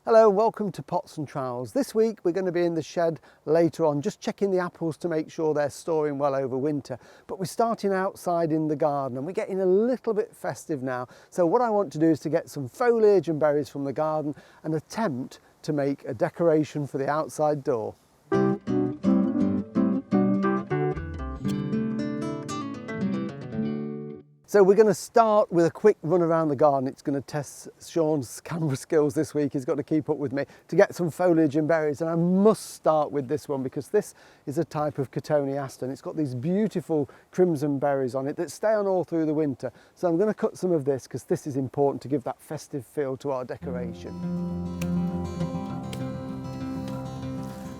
Hello, welcome to Pots and Trowels. This week we're going to be in the shed later on, just checking the apples to make sure they're storing well over winter. But we're starting outside in the garden and we're getting a little bit festive now. So what I want to do is to get some foliage and berries from the garden and attempt to make a decoration for the outside door. So we're going to start with a quick run around the garden. It's going to test Sean's camera skills this week. He's got to keep up with me to get some foliage and berries. And I must start with this one because this is a type of Cotoneaster and it's got these beautiful crimson berries on it that stay on all through the winter. So I'm going to cut some of this because this is important to give that festive feel to our decoration.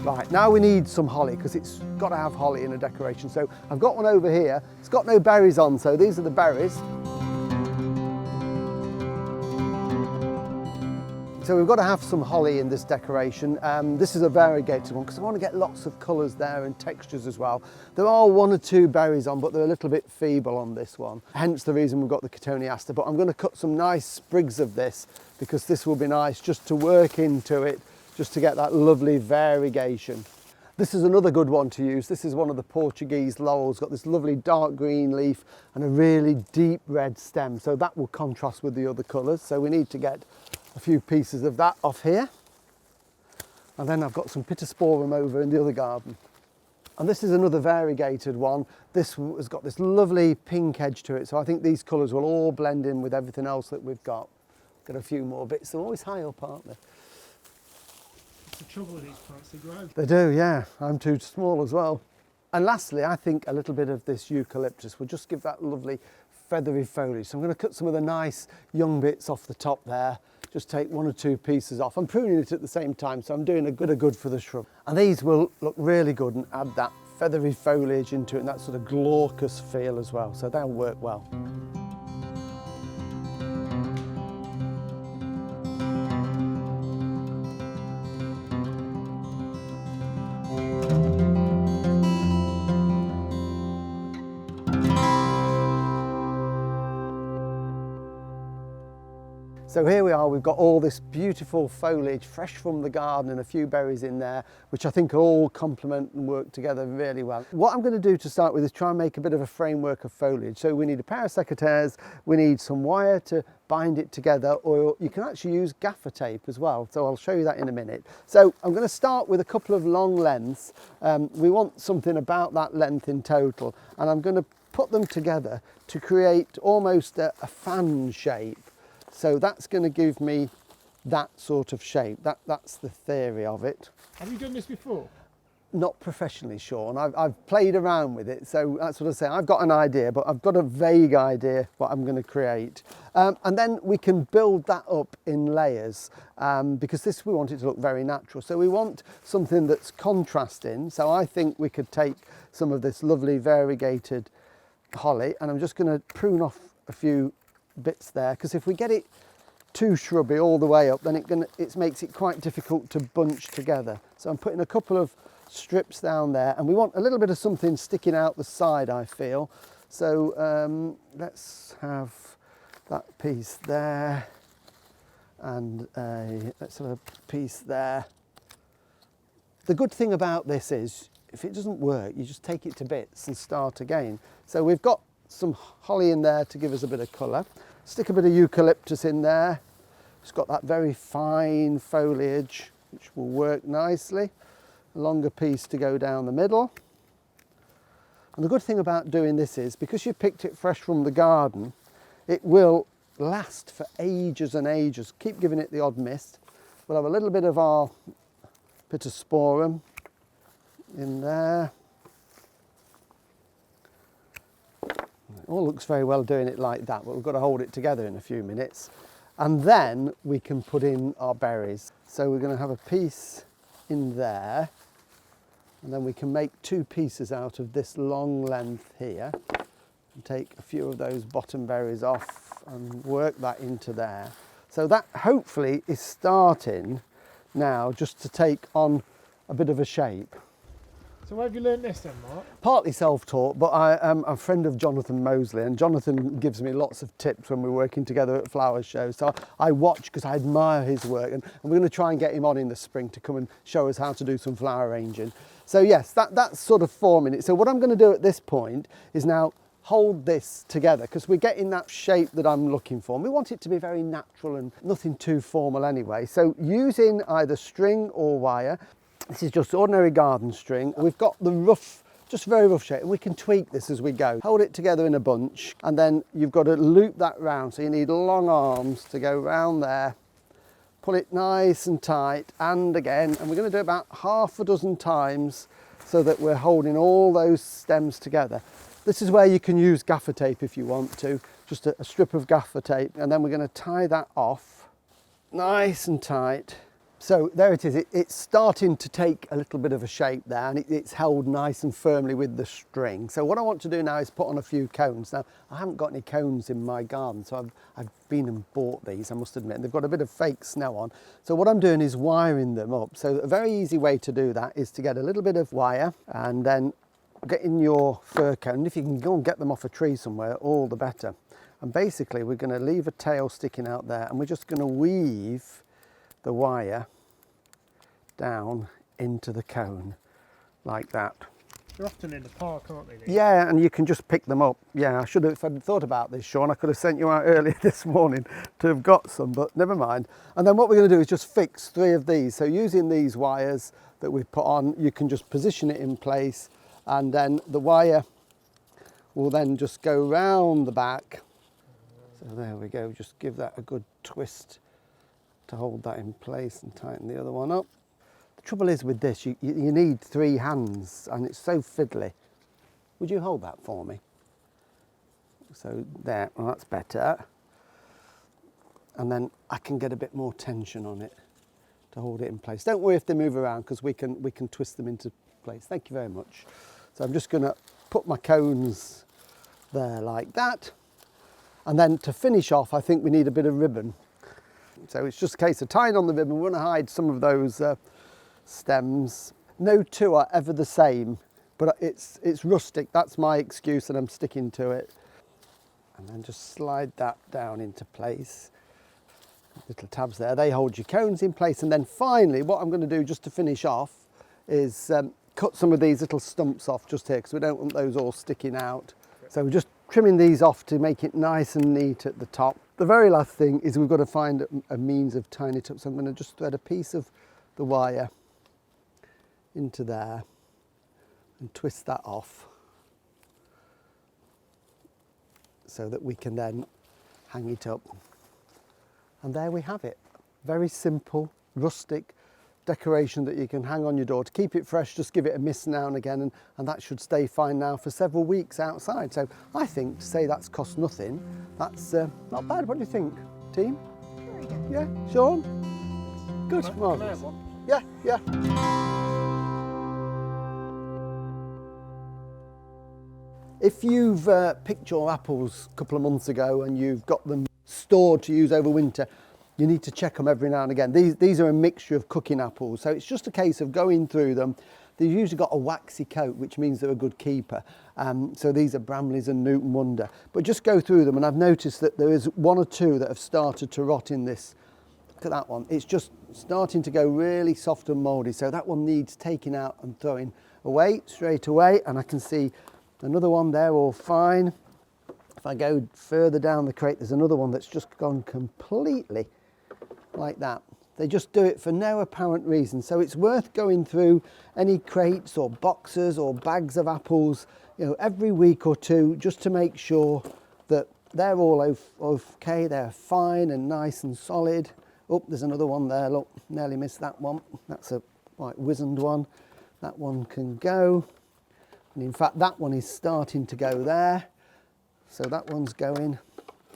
Right, now we need some holly because it's got to have holly in a decoration. So I've got one over here. It's got no berries on, so these are the berries. So we've got to have some holly in this decoration. This is a variegated one because I want to get lots of colours there and textures as well. There are one or two berries on, but they're a little bit feeble on this one. Hence the reason we've got the Cotoneaster. But I'm going to cut some nice sprigs of this because this will be nice just to work into it, just to get that lovely variegation. This is another good one to use. This is one of the Portuguese laurels. Got this lovely dark green leaf and a really deep red stem. So that will contrast with the other colours. So we need to get a few pieces of that off here. And then I've got some Pittosporum over in the other garden. And this is another variegated one. This has got this lovely pink edge to it. So I think these colours will all blend in with everything else that we've got. Got a few more bits. They're always high up, aren't they? The trouble with these plants, they grow. They do, yeah. I'm too small as well. And lastly, I think a little bit of this eucalyptus will just give that lovely feathery foliage. So I'm going to cut some of the nice young bits off the top there. Just take one or two pieces off. I'm pruning it at the same time, so I'm doing a bit of good for the shrub. And these will look really good and add that feathery foliage into it and that sort of glaucous feel as well. So they'll work well. So here we are, we've got all this beautiful foliage fresh from the garden and a few berries in there, which I think all complement and work together really well. What I'm going to do to start with is try and make a bit of a framework of foliage. So we need a pair of secateurs, we need some wire to bind it together, or you can actually use gaffer tape as well. So I'll show you that in a minute. So I'm going to start with a couple of long lengths. We want something about that length in total, and I'm going to put them together to create almost a fan shape. So that's going to give me that sort of shape. That's the theory of it. Have you done this before? Not professionally, Sean. I've played around with it. So that's what I say. I've got an idea, but I've got a vague idea what I'm going to create. And then we can build that up in layers because we want it to look very natural. So we want something that's contrasting. So I think we could take some of this lovely variegated holly, and I'm just going to prune off a few bits there, because if we get it too shrubby all the way up, then it makes it quite difficult to bunch together. So I'm putting a couple of strips down there, and we want a little bit of something sticking out the side, I feel. So let's have that piece there, and let's have a piece there. The good thing about this is, if it doesn't work, you just take it to bits and start again. So we've got some holly in there to give us a bit of colour. Stick a bit of eucalyptus in there. It's got that very fine foliage, which will work nicely. A longer piece to go down the middle. And the good thing about doing this is, because you picked it fresh from the garden, it will last for ages and ages. Keep giving it the odd mist. We'll have a little bit of our Pittosporum in there. It all looks very well doing it like that, but we've got to hold it together in a few minutes. And then we can put in our berries. So we're going to have a piece in there, and then we can make two pieces out of this long length here. And take a few of those bottom berries off and work that into there. So that hopefully is starting now just to take on a bit of a shape. So where have you learnt this then, Mark? Partly self-taught, but I am a friend of Jonathan Mosley, and Jonathan gives me lots of tips when we're working together at flower shows. So I watch because I admire his work, and we're going to try and get him on in the spring to come and show us how to do some flower arranging. So yes, that's sort of forming it. So what I'm going to do at this point is now hold this together, because we're getting that shape that I'm looking for. And we want it to be very natural and nothing too formal anyway. So using either string or wire. This is just ordinary garden string. We've got the rough, just very rough shape, and we can tweak this as we go. Hold it together in a bunch, and then you've got to loop that round. So you need long arms to go round there. Pull it nice and tight, and again, and we're going to do it about half a dozen times so that we're holding all those stems together. This is where you can use gaffer tape if you want to, just a strip of gaffer tape, and then we're going to tie that off nice and tight. So there it is, it's starting to take a little bit of a shape there, and it's held nice and firmly with the string. So what I want to do now is put on a few cones. Now, I haven't got any cones in my garden, so I've been and bought these, I must admit. They've got a bit of fake snow on. So what I'm doing is wiring them up. So a very easy way to do that is to get a little bit of wire and then get in your fir cone. And if you can go and get them off a tree somewhere, all the better. And basically we're going to leave a tail sticking out there, and we're just going to weave the wire down into the cone like that. They're often in the park, aren't they? Yeah, and you can just pick them up. Yeah, I should have, if I'd thought about this, Sean, I could have sent you out earlier this morning to have got some, but never mind. And then what we're going to do is just fix 3 of these. So using these wires that we've put on, you can just position it in place, and then the wire will then just go round the back. So there we go, just give that a good twist to hold that in place and tighten the other one up. The trouble is with this, you need 3 hands, and it's so fiddly. Would you hold that for me? So there, well, that's better. And then I can get a bit more tension on it to hold it in place. Don't worry if they move around, because we can twist them into place. Thank you very much. So I'm just going to put my cones there like that. And then to finish off, I think we need a bit of ribbon. So it's just a case of tying on the ribbon. We want to hide some of those stems. No 2 are ever the same, but it's rustic. That's my excuse, and I'm sticking to it. And then just slide that down into place. Little tabs there, they hold your cones in place. And then finally, what I'm going to do just to finish off is cut some of these little stumps off just here, because we don't want those all sticking out. So we're just trimming these off to make it nice and neat at the top. The very last thing is we've got to find a means of tying it up. So I'm going to just thread a piece of the wire into there and twist that off so that we can then hang it up. And there we have it. Very simple, rustic decoration that you can hang on your door. To keep it fresh, just give it a mist now and again, and that should stay fine now for several weeks outside. So I think, to say that's cost nothing, that's not bad. What do you think, team? Very good. Yeah, Sean? Good. Can I Marvellous. have one? Yeah, yeah. If you've picked your apples a couple of months ago and you've got them stored to use over winter, you need to check them every now and again. These are a mixture of cooking apples, so it's just a case of going through them. They've usually got a waxy coat, which means they're a good keeper. So these are Bramleys and Newton Wonder. But just go through them, and I've noticed that there is 1 or 2 that have started to rot in this. Look at that one. It's just starting to go really soft and mouldy, so that one needs taking out and throwing away straight away. And I can see another one there, all fine. If I go further down the crate, there's another one that's just gone completely like that. They just do it for no apparent reason. So it's worth going through any crates or boxes or bags of apples, you know, every week or 2, just to make sure that they're all okay, they're fine and nice and solid. Oh, there's another one there, look, nearly missed that one. That's a quite wizened one. That one can go. And in fact, that one is starting to go there. So that one's going,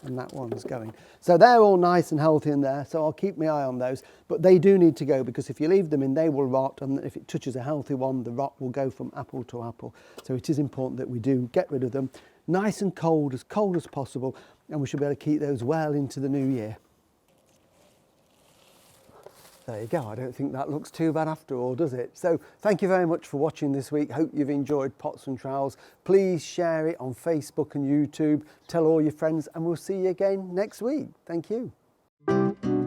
and that one's going. So they're all nice and healthy in there, so I'll keep my eye on those. But they do need to go, because if you leave them in, they will rot, and if it touches a healthy one, the rot will go from apple to apple. So it is important that we do get rid of them nice and cold as possible, and we should be able to keep those well into the new year. There you go. I don't think that looks too bad after all, does it? So thank you very much for watching this week. Hope you've enjoyed Pots and Trowels. Please share it on Facebook and YouTube. Tell all your friends, and we'll see you again next week. Thank you.